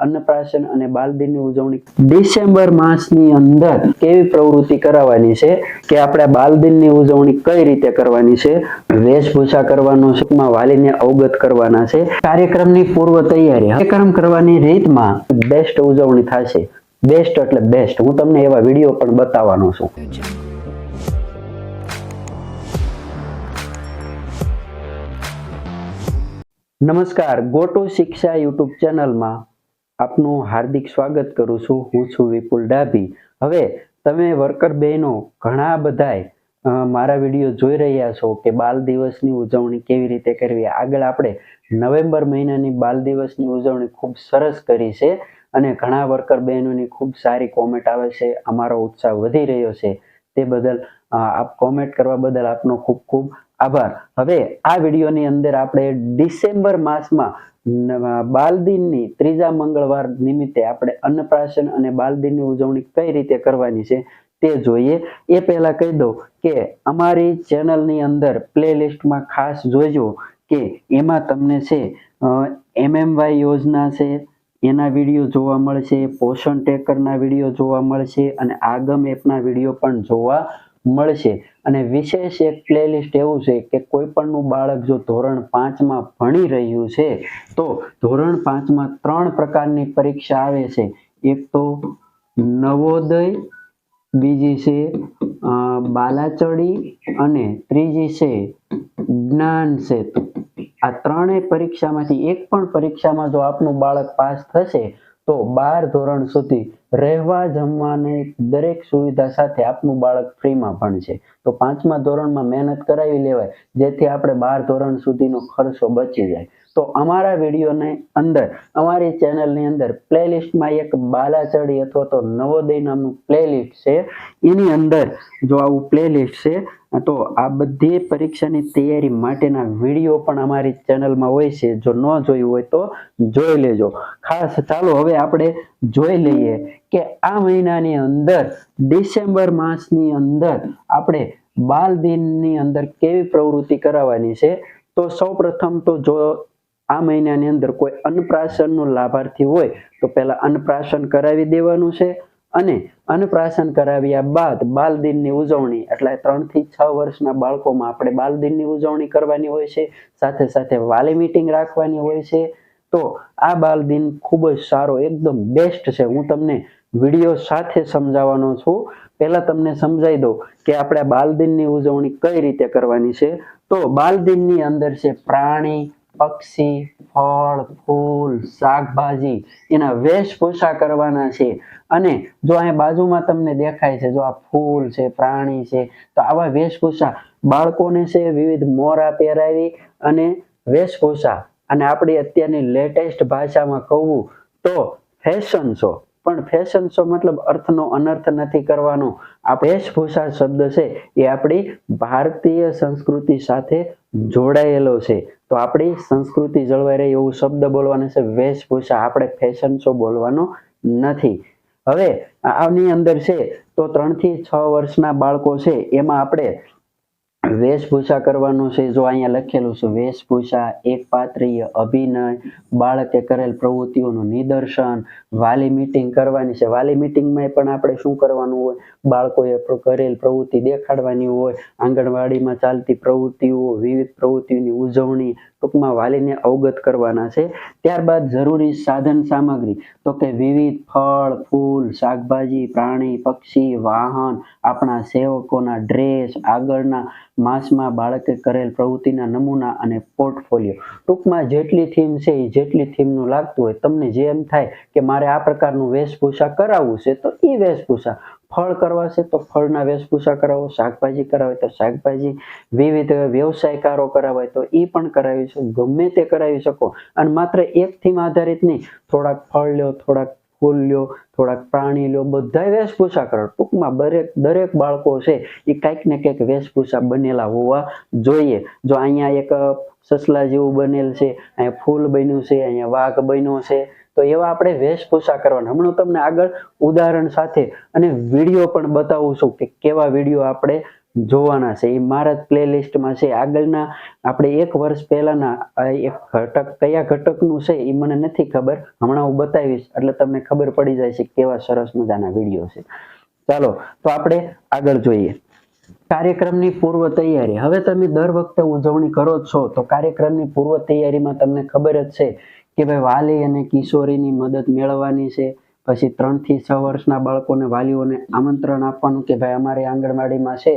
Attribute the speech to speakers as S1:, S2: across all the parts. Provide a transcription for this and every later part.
S1: અન્નપ્રાશન અને બાલદિનની ઉજવણી ડિસેમ્બર માસની અંદર કેવી પ્રવૃત્તિ કરાવવાની છે કે આપણે બાલદિનની ઉજવણી કઈ રીતે કરવાની છે, વેશભૂષા કરવાનો છે, વાલીને અવગત કરવાના છે, કાર્યક્રમની પૂર્વ તૈયારી, કાર્યક્રમ કરવાની રીતમાં બેસ્ટ ઉજવણી થશે. બેસ્ટ એટલે બેસ્ટ. હું તમને એવા વિડીયો પણ બતાવવાનો છું. નમસ્કાર, ગો ટુ શિક્ષા યુટ્યુબ ચેનલમાં આપનું હાર્દિક સ્વાગત કરું છું. હું છું વિપુલ ડાભી. હવે તમે વર્કર બહેનો ઘણા બધાય મારા વિડીયો જોઈ રહ્યા છો કે બાલ દિવસની ઉજવણી કેવી રીતે કરવી. આગળ આપણે નવેમ્બર મહિનાની બાલ દિવસની ઉજવણી ખૂબ સરસ કરી છે અને ઘણા વર્કર બહેનોની ખૂબ સારી કોમેન્ટ આવે છે. અમારો ઉત્સાહ વધી રહ્યો છે. તે બદલ આપ કોમેન્ટ કરવા બદલ આપનો ખૂબ ખૂબ આભાર. હવે આ વિડીયોની અંદર આપણે ડિસેમ્બર માસમાં બાલદિનની ત્રીજા મંગળવાર નિમિત્તે આપણે અન્નપ્રાશન અને બાલદિનની ઉજવણી કઈ રીતે કરવાની છે તે જોઈએ. એ પહેલા કહી દઉં કે અમારી ચેનલની અંદર પ્લેલિસ્ટમાં ખાસ જોજો કે એમાં તમને છે MMY યોજના છે એના વિડીયો જોવા મળશે, પોષણ ટેકરના વિડીયો જોવા મળશે અને આગમ એપના વિડીયો પણ જોવા મળશે. અને વિશેષ એક પ્લેલિસ્ટ એવું છે કે કોઈ પણનું બાળક જો ધોરણ 5માં ભણી રહ્યું છે તો ધોરણ 5માં 3 પ્રકારની પરીક્ષા આવે છે. એક તો નવોદય, બીજી છે બાલાચડી અને ત્રીજી છે જ્ઞાન સેતુ. આ ત્રણેય પરીક્ષામાંથી એક પણ પરીક્ષામાં જો આપનું બાળક પાસ થશે તો 12 ધોરણ સુધી રહેવા જમવાની દરેક સુવિધા સાથે આપનું બાળક ફ્રીમાં ભણશે. તો 5મા ધોરણમાં મહેનત કરાવી લેવાય જેથી આપણે 12 ધોરણ સુધીનો ખર્ચો બચી જાય. તો અમારા વિડીયોની અંદર અમારી ચેનલની અંદર પ્લેલિસ્ટમાં એક બાલાચડી અથવા તો નવોદય નામનું પ્લેલિસ્ટ છે. એની અંદર જો આવું પ્લેલિસ્ટ છે તો આ બધી પરીક્ષાની તૈયારી માટેના વિડીયો પણ અમારી ચેનલમાં હોય છે. જો ન જોયું હોય તો જોઈ લેજો ખાસ. ચાલો હવે આપણે જોઈ લઈએ કે આ મહિનાની અંદર ડિસેમ્બર માસની અંદર આપણે બાલ દિનની અંદર કેવી પ્રવૃત્તિ કરાવવાની છે. તો સૌપ્રથમ તો જો આ મહિનાની અંદર કોઈ અન્નપ્રાશનનો લાભાર્થી હોય તો પહેલા અન્નપ્રાશન કરાવી દેવાનું છે અને અન્નપ્રાશન કરાવ્યા બાદ બાલ દિનની ઉજવણી એટલે 3 થી 6 વર્ષના બાળકોમાં આપણે બાલ દિનની ઉજવણી કરવાની હોય છે. સાથે સાથે વાલી મીટિંગ રાખવાની હોય છે. તો આ બાલ દિન ખૂબ જ સારો એકદમ બેસ્ટ છે. હું તમને વિડીયો સાથે સમજાવવાનો છું. પહેલા તમને સમજાવી દઉં કે આપણે બાલ દિનની ઉજવણી કઈ રીતે કરવાની છે. તો બાલ દિનની અંદર છે પ્રાણી, પક્ષી, ફળ, ફૂલ, શાકભાજી એના વેશભૂષા કરવાના છે. અને જો અહીંયા બાજુમાં તમને દેખાય છે જો આ ફૂલ છે, પ્રાણી છે, તો આવા વેશભૂષા બાળકોને છે વિવિધ મોરા પહેરાવી અને વેશભૂષા અને આપણી અત્યારની લેટેસ્ટ ભાષામાં કહું તો ફેશન શો. પણ ફેશન શો મતલબ અર્થનો અનર્થ નથી કરવાનો. આ વેશભૂષા શબ્દ છે એ આપણી ભારતીય સંસ્કૃતિ સાથે જોડાયેલો છે. તો આપણી સંસ્કૃતિ જળવાઈ રહે એવું શબ્દ બોલવાનો છે વેશભૂષા. આપણે ફેશન શો બોલવાનો નથી. હવે આની અંદર છે તો 3 થી 6 વર્ષના બાળકો છે એમાં આપણે વેશભૂષા કરવાનું છે. જો અહીંયા લખેલું છે વેશભૂષા, એકપાત્રીય અભિનય, બાળકે કરેલ પ્રવૃત્તિઓનું નિદર્શન, વાલી મીટિંગ કરવાની છે. વાલી મીટિંગમાં પણ આપણે શું કરવાનું હોય, બાળકોએ કરેલ પ્રવૃત્તિ દેખાડવાની હોય, આંગણવાડીમાં ચાલતી પ્રવૃત્તિઓ, વિવિધ પ્રવૃત્તિઓની ઉજવણી, ટૂંકમાં વાલીને અવગત કરવાના છે. ત્યારબાદ જરૂરી સાધન સામગ્રી તો કે વિવિધ ફળ, ફૂલ, શાકભાજી, પ્રાણી, પક્ષી, વાહન, આપણા સેવકોના ડ્રેસ, આગળના માસમાં બાળકે કરેલ પ્રવૃત્તિના નમૂના અને પોર્ટફોલિયો. ટૂંકમાં જેટલી થીમ છે એ જેટલી થીમનું લાગતું હોય તમને જેમ થાય કે મારે આ પ્રકારનું વેશભૂષા કરાવવું છે તો એ વેશભૂષા. ફળ કરવા છે તો ફળના વેશભૂષા કરાવો, શાકભાજી કરાવે તો શાકભાજી, વિવિધ વ્યવસાયકારો કરાવે તો એ પણ કરાવી શકો, ગમે તે કરાવી શકો. અને માત્ર એક થીમ આધારિત નહીં, થોડાક ફળ લ્યો, થોડાક ફૂલ લ્યો, થોડાક પ્રાણી લ્યો, બધા વેશભૂષા કરો. ટૂંકમાં દરેક બાળકો છે એ કંઈક ને કંઈક વેશભૂષા બનેલા હોવા જોઈએ. જો અહીંયા એક સસલા જેવું બનેલ છે, અહીંયા ફૂલ બન્યું છે, અહીંયા વાઘ બન્યો છે, તો એવા આપણે વેશભૂષા કરવાના. હમણાં તમને આગળ ઉદાહરણ સાથે અને વિડીયો પણ બતાવું છું કે કેવા વિડીયો આપણે જોવાના છે એ મારા જ પ્લેલિસ્ટમાં છે. આગળના આપણે 1 વર્ષ પહેલાના એક ઘટક કયા ઘટકનું છે એ મને નથી ખબર, હમણાં હું બતાવીશ એટલે તમને ખબર પડી જાય છે કેવા સરસ મજાના વિડીયો છે. ચાલો તો આપણે આગળ જોઈએ. કાર્યક્રમની પૂર્વ તૈયારી. હવે તમે દર વખતે ઉજવણી કરો છો તો કાર્યક્રમની પૂર્વ તૈયારીમાં તમને ખબર જ છે કે ભાઈ વાલી અને કિશોરીની મદદ મેળવવાની છે. પછી 3 થી 6 વર્ષના બાળકોને વાલીઓને આમંત્રણ આપવાનું કે ભાઈ અમારે આંગણવાડીમાં છે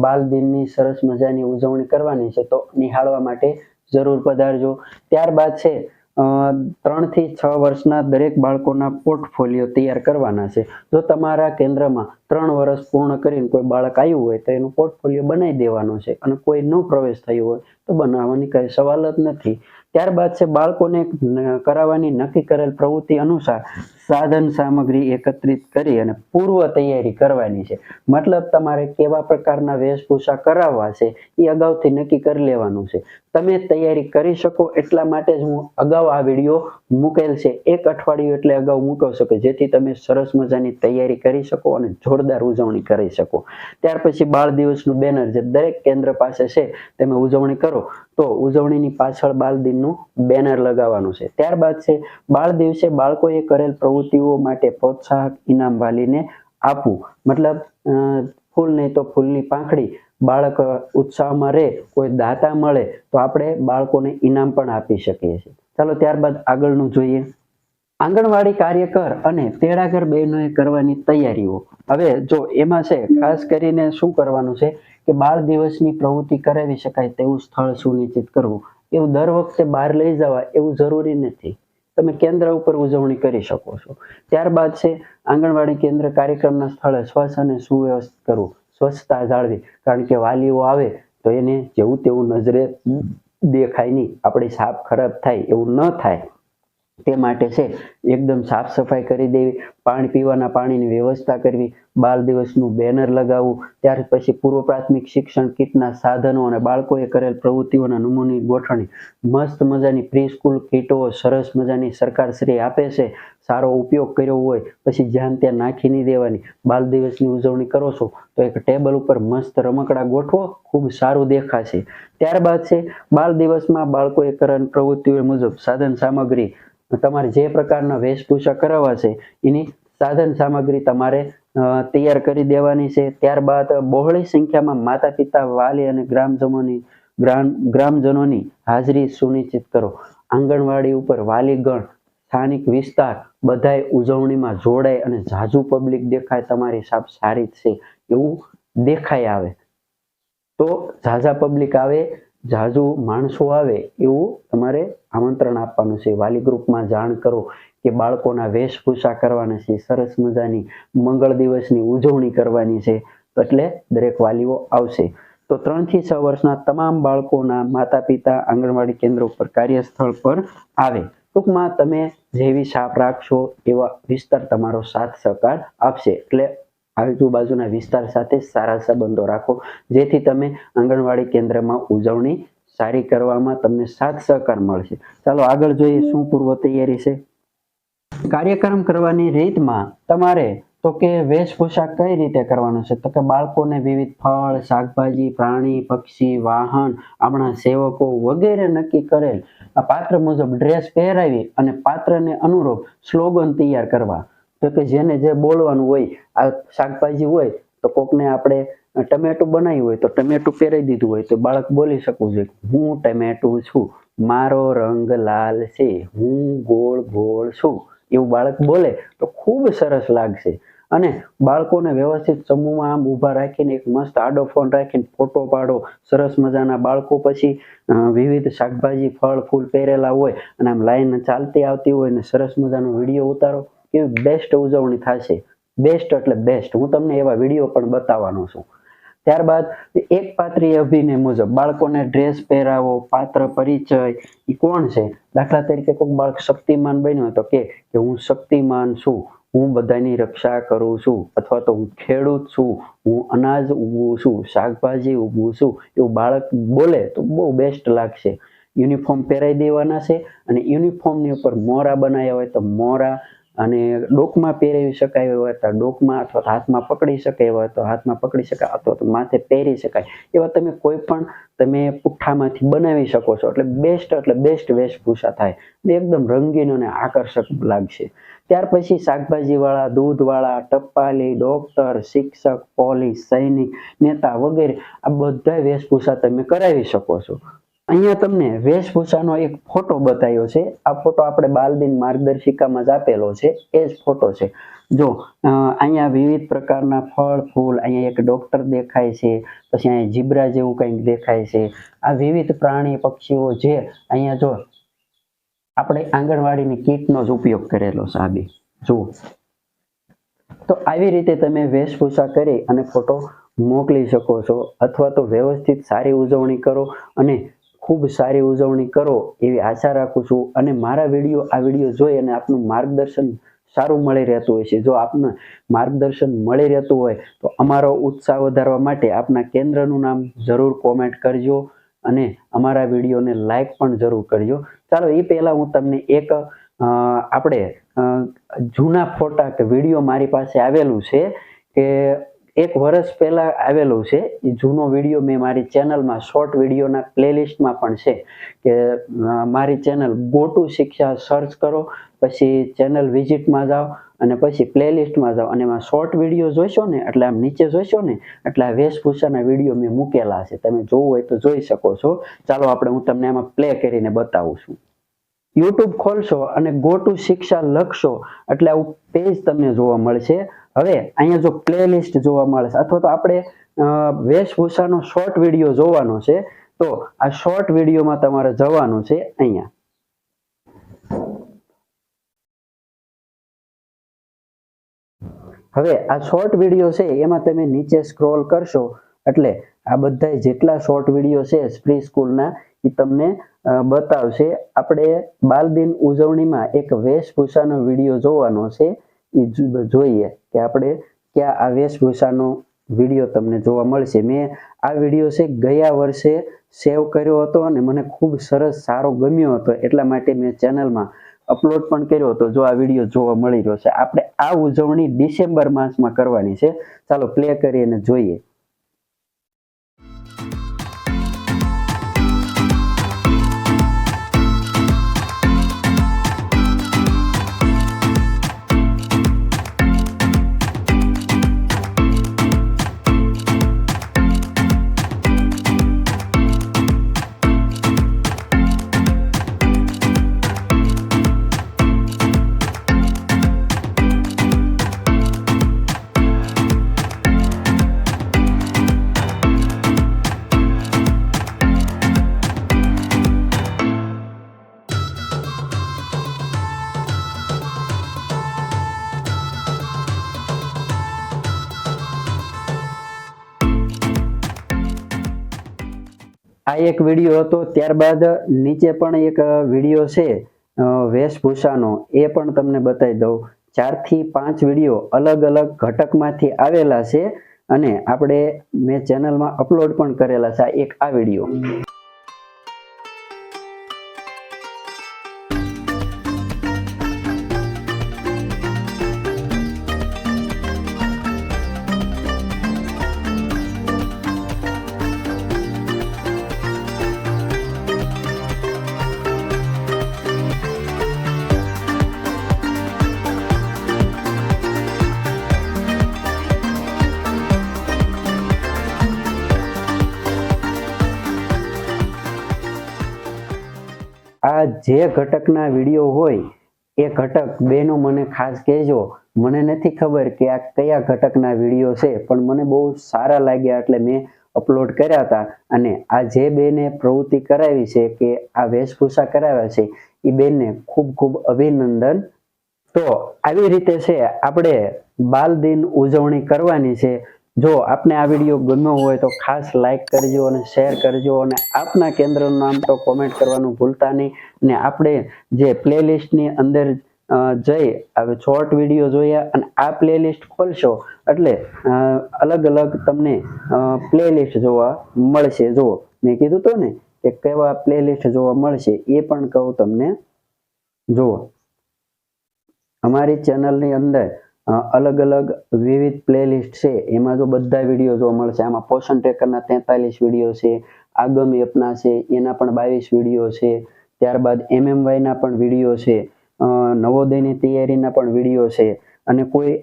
S1: બાલ દિનની સરસ મજાની ઉજવણી કરવાની છે તો નિહાળવા માટે જરૂર પધારજો. ત્યારબાદ છે 3 થી 6 વર્ષના દરેક બાળકોના પોર્ટફોલિયો તૈયાર કરવાના છે. જો તમારા કેન્દ્રમાં 3 વર્ષ પૂર્ણ કરીને કોઈ બાળક આવ્યું હોય તો એનું પોર્ટફોલિયો બનાવી દેવાનો છે અને કોઈ નો પ્રવેશ થયો હોય તો બનાવવાની કઈ સવાલ જ નથી. ત્યારબાદ છે બાળકોને કરાવવાની નક્કી કરેલ પ્રવૃત્તિ અનુસાર સાધન સામગ્રી એકત્રિત કરી અને પૂર્વ તૈયારી કરવાની છે. મતલબ તમારે કેવા પ્રકારના વેશભૂષા કરાવવા છે એ અગાઉથી નક્કી કરી લેવાનું છે. તમે તૈયારી કરી શકો એટલા માટે જ હું અગાઉ આ વિડીયો મૂકેલ છે. 1 અઠવાડિયું એટલે અગાઉ મૂક્યો છે કે જેથી તમે સરસ મજાની તૈયારી કરી શકો અને જોરદાર ઉજવણી કરી શકો. ત્યાર પછી બાળ દિવસનું બેનર જે દરેક કેન્દ્ર પાસે છે તમે ઉજવણી કરો તો ઉજવણીની પાછળ બાળ દિનનું બેનર લગાવવાનું છે. ત્યારબાદ છે બાળ દિવસે બાળકોએ કરેલ પ્રવૃત્તિઓ માટે પ્રોત્સાહક ઇનામ વાલીને આપવું. મતલબ ફૂલ નહીં તો ફૂલની પાંખડી. બાળક ઉત્સાહમાં રહે, કોઈ દાતા મળે તો આપણે બાળકોને ઇનામ પણ આપી શકીએ છીએ. ચાલો ત્યારબાદ આગળનું જોઈએ. આંગણવાડી કાર્યકર અને તેડાગર બહેનોએ કરવાની તૈયારીઓ. હવે જો એમાં છે ખાસ કરીને શું કરવાનું છે કે બાળ દિવસની પ્રવૃત્તિ કરાવી શકાય તેવું સ્થળ સુનિશ્ચિત કરવું. એવું દર વખતે બહાર લઈ જવા એવું જરૂરી નથી. તમે કેન્દ્ર ઉપર ઉજવણી કરી શકો છો. ત્યારબાદ છે આંગણવાડી કેન્દ્ર કાર્યક્રમના સ્થળે સ્વચ્છ અને સુવ્યવસ્થિત કરવું. સ્વચ્છતા જાળવી, કારણ કે વાલીઓ આવે તો એને જેવું તેવું નજરે દેખાય નહીં, આપણી છાપ ખરાબ થાય એવું ન થાય તે માટે છે એકદમ સાફ સફાઈ કરી દેવી. પાણી પીવાના પાણીની વ્યવસ્થા કરવી. બાળ દિવસનું બેનર લગાવવું. ત્યાર પછી પૂર્વ પ્રાથમિક શિક્ષણ કીટના સાધનો અને બાળકોએ કરેલ પ્રવૃત્તિઓના નમૂની ગોઠવણી. મસ્ત મજાની પ્રી સ્કૂલ કીટો સરસ મજાની સરકારશ્રી આપે છે. સારો ઉપયોગ કર્યો હોય પછી જ્યાં ત્યાં નાખી નહીં દેવાની. બાળ દિવસની ઉજવણી કરો છો તો એક ટેબલ ઉપર મસ્ત રમકડા ગોઠવો, ખૂબ સારું દેખાશે. ત્યારબાદ છે બાળ દિવસમાં બાળકોએ કરેલ પ્રવૃત્તિઓ મુજબ સાધન સામગ્રી. તમારે જે પ્રકારના વેશભૂષા કરાવવા છે એની સાધન સામગ્રી તમારે તૈયાર કરી દેવાની છે. ત્યારબાદ બહોળી સંખ્યામાં માતા પિતા, વાલી અને ગ્રામજનોની હાજરી સુનિશ્ચિત કરો. આંગણવાડી ઉપર વાલીગણ, સ્થાનિક વિસ્તાર બધાય ઉજવણીમાં જોડાય અને ઝાઝુ પબ્લિક દેખાય, તમારી સાપ સારી છે એવું દેખાય આવે તો ઝાઝા પબ્લિક આવે, ઝાઝુ માણસો આવે એવું તમારે આમંત્રણ આપવાનું છે. વાલી ગ્રુપમાં જાણ કરો કે બાળકોના વેશભૂષા કરવાના છે, સરસ મજાની મંગળ દિવસની ઉજવણી કરવાની છે, એટલે દરેક વાલીઓ આવશે. તો 3 થી 6 વર્ષના તમામ બાળકોના માતા પિતા આંગણવાડી કેન્દ્ર ઉપર કાર્યસ્થળ પર આવે. ટૂંકમાં તમે જેવી છાપ રાખશો એવા વિસ્તાર તમારો સાથ સહકાર આપશે. એટલે આજુબાજુના વિસ્તાર સાથે સારા સંબંધો રાખો જેથી તમે આંગણવાડી કેન્દ્રમાં ઉજવણી સારી કરવામાં તમને સાથ સહકાર મળશે. ચાલો આગળ જોઈએ શું પૂર્વ તૈયારી છે. કાર્યક્રમ કરવાની રીતમાં તમારે તો કે વેશભૂષા કઈ રીતે કરવાનું છે તો કે બાળકોને વિવિધ ફળ, શાકભાજી, પ્રાણી, પક્ષી, વાહન, આપણા સેવકો વગેરે નક્કી કરેલ આ પાત્ર મુજબ ડ્રેસ પહેરાવી અને પાત્રને અનુરૂપ સ્લોગન તૈયાર કરવા. તો કે જેને જે બોલવાનું હોય, આ શાકભાજી હોય તો કોકને આપણે ટમેટું બનાવ્યું હોય તો ટમેટું પહેરાવી દીધું હોય તો બાળક બોલી શકવું જોઈએ, હું ટમેટું છું, મારો રંગ લાલ છે, હું ગોળ ગોળ છું. એવું બાળક બોલે તો ખૂબ સરસ લાગશે. અને બાળકોને વ્યવસ્થિત સમૂહમાં આમ ઊભા રાખીને એક મસ્ત આડો ફોન રાખીને ફોટો પાડો. સરસ મજાના બાળકો પછી વિવિધ શાકભાજી, ફળ, ફૂલ પહેરેલા હોય અને આમ લાઈન ચાલતી આવતી હોય ને સરસ મજાનો વિડીયો ઉતારો. એવી બેસ્ટ ઉજવણી થશે. બેસ્ટ એટલે બેસ્ટ. હું તમને એવા વિડીયો પણ બતાવવાનો છું. ત્યારબાદ એક પાત્રીય અભિનય મુજબ બાળકોને ડ્રેસ પહેરાવો. પાત્ર પરિચય એ કોણ છે, દાખલા તરીકે કોઈ બાળક શક્તિમાન બન્યો તો કે હું શક્તિમાન છું, હું બધાની રક્ષા કરું છું, અથવા તો હું ખેડૂત છું, હું અનાજ ઉગવું છું, શાકભાજી ઉગવું છું. એવું બાળક બોલે તો બહુ બેસ્ટ લાગશે. યુનિફોર્મ પહેરાવી દેવાના છે અને યુનિફોર્મની ઉપર મોરા બનાવ્યા હોય તો મોરા, અને ડોકમાં પહેરી શકાય એવા હોય તો ડોકમાં, અથવા હાથમાં પકડી શકાય એવા હોય તો હાથમાં પકડી શકાય, અથવા તો માથે પહેરી શકાય એવા તમે કોઈ પણ તમે પુઠ્ઠામાંથી બનાવી શકો છો. એટલે બેસ્ટ વેશભૂષા થાય અને એકદમ રંગીન અને આકર્ષક લાગશે. ત્યાર પછી શાકભાજીવાળા, દૂધવાળા, ટપાલી, ડોક્ટર, શિક્ષક, પોલીસ, સૈનિક, નેતા વગેરે આ બધા વેશભૂષા તમે કરાવી શકો છો. અહીંયા તમને વેશભૂષાનો એક ફોટો બતાવ્યો છે. આ ફોટો આપણે બાલદિન માર્ગદર્શિકામાં જ આપેલો છે, એ જ ફોટો છે. જો અહીંયા વિવિધ પ્રકારના ફળ ફૂલ, અહીંયા એક ડોક્ટર દેખાય છે, પછી અહીંયા જીબ્રા જેવું કંઈક દેખાય છે. આ વિવિધ પ્રાણી પક્ષીઓ જે અહીંયા જો આપણે આંગણવાડીની કીટનો જ ઉપયોગ કરેલો છે. આ બી જુઓ. તો આવી રીતે તમે વેશભૂષા કરી અને ફોટો મોકલી શકો છો, અથવા તો વ્યવસ્થિત સારી ઉજવણી કરો અને ખૂબ સારી ઉજવણી કરો એવી આશા રાખું છું. અને મારા આ વિડીયો જોઈ અને આપનું માર્ગદર્શન સારું મળી રહેતું હોય છે. જો આપને માર્ગદર્શન મળી રહેતું હોય તો અમારો ઉત્સાહ વધારવા માટે આપના કેન્દ્રનું નામ જરૂર કોમેન્ટ કરજો અને અમારા વિડીયોને લાઈક પણ જરૂર કરજો. ચાલો એ પહેલાં હું તમને એક આપણે જૂના ફોટા કે વિડીયો મારી પાસે આવેલું છે કે 1 વર્ષ પહેલા આવેલું છે. એ જૂનો વિડીયો મેં મારી ચેનલમાં શોર્ટ વિડીયોના પ્લેલિસ્ટમાં પણ છે કે મારી ચેનલ ગો ટુ શિક્ષા સર્ચ કરો, પછી ચેનલ વિઝિટમાં જાઓ અને પછી પ્લેલિસ્ટમાં જાઓ અને એમાં શોર્ટ વિડીયો જોઈશો ને એટલે આમ નીચે જોઈશો ને એટલે આ વેશભૂષાના વિડીયો મેં મૂકેલા છે. તમે જોવું હોય તો જોઈ શકો છો. ચાલો હું તમને આમાં પ્લે કરીને બતાવું છું. YouTube ખોલશો અને ગો ટુ શિક્ષા લખશો એટલે આવું પેજ તમને જોવા મળશે. હવે અહીંયા જો પ્લેલિસ્ટ જોવા મળે છે, અથવા તો આપણે વેશભૂષાનો શોર્ટ વિડીયો જોવાનો છે તો આ શોર્ટ વિડીયોમાં તમારે જવાનું છે. અહીંયા હવે આ શોર્ટ વિડીયો છે એમાં તમે નીચે સ્ક્રોલ કરશો એટલે આ બધા જેટલા શોર્ટ વિડીયો છે પ્રી સ્કૂલના એ તમને બતાવશે. આપણે બાલદિન ઉજવણીમાં એક વેશભૂષાનો વિડીયો જોવાનો છે. એ જોઈએ કે આપણે ક્યાં આ વેશભૂષાનો વિડીયો તમને જોવા મળશે. મેં આ વિડીયો છે ગયા વર્ષે સેવ કર્યો હતો અને મને ખૂબ સરસ સારો ગમ્યો હતો, એટલા માટે મેં ચેનલમાં અપલોડ પણ કર્યો હતો. જો આ વિડીયો જોવા મળી રહ્યો છે. આપણે આ ઉજવણી ડિસેમ્બર માસમાં કરવાની છે. ચાલો પ્લે કરીને જોઈએ. આ એક વિડીયો હતો. ત્યારબાદ નીચે પણ એક વિડીયો છે વેશભૂષાનો, એ પણ તમને બતાવી દઉં. 4 થી 5 વિડીયો અલગ અલગ ઘટકમાંથી આવેલા છે અને મેં ચેનલમાં અપલોડ પણ કરેલા છે. એક આ વિડીયો. આ જે ઘટકના વિડીયો હોય એ ઘટક બેનો મને ખાસ કહેજો. મને નથી ખબર કે આ કયા ઘટકના વિડીયો છે, પણ મને બહુ સારા લાગ્યા એટલે મેં અપલોડ કર્યા હતા. અને આ જે બેને પ્રવૃત્તિ કરાવી છે કે આ વેશભૂષા કરાવ્યા છે એ બેનને ખૂબ ખૂબ અભિનંદન. તો આવી રીતે છે આપણે બાલ દિન ઉજવણી કરવાની છે. જો આપને આ વિડીયો ગમ્યો હોય તો ખાસ લાઈક કરજો અને શેર કરજો અને આપના કેન્દ્રનું નામ તો કોમેન્ટ કરવાનું ભૂલતા નહીં. ને આપણે જે પ્લેલિસ્ટની અંદર જઈ હવે શોર્ટ વિડીયો જોયા અને આ પ્લેલિસ્ટ ખોલશો એટલે અલગ અલગ તમને પ્લેલિસ્ટ જોવા મળશે. જો મેં કીધું તો ને કે કેવા પ્લેલિસ્ટ જોવા મળશે એ પણ કહું તમને. જુઓ અમારી ચેનલની અંદર અલગ અલગ વિવિધ પ્લેલિસ્ટ છે, એમાં જો બધા વિડીયો જોવા મળશે. આમાં પોષણ ટ્રેકરના 43 વિડીયો છે, આગમ એપના છે એના પણ 22 વિડીયો છે, ત્યારબાદ MMYના પણ વિડીયો છે, નવોદયની તૈયારીના પણ વિડીયો છે, અને કોઈ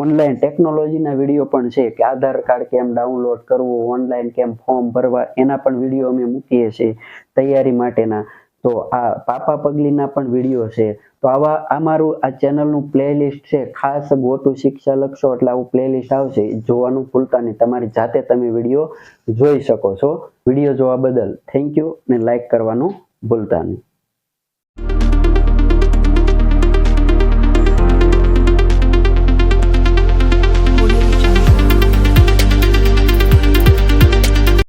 S1: ઓનલાઈન ટેકનોલોજીના વિડીયો પણ છે કે આધાર કાર્ડ કેમ ડાઉનલોડ કરવું, ઓનલાઈન કેમ ફોર્મ ભરવા, એના પણ વિડીયો અમે મૂકીએ છીએ તૈયારી માટેના. તો આ પાપા પગલીના પણ વિડીયો છે. તો આવા અમારું આ ચેનલનું પ્લેલિસ્ટ છે, ખાસ ગોટુ શિક્ષા લખશો એટલે આવું પ્લેલિસ્ટ આવશે, જોવાનું ભૂલતા નહીં. તમારી જાતે તમે વિડીયો જોઈ શકો છો. વિડીયો જોવા બદલ થેન્ક યુ, ને લાઈક કરવાનું ભૂલતા નહીં.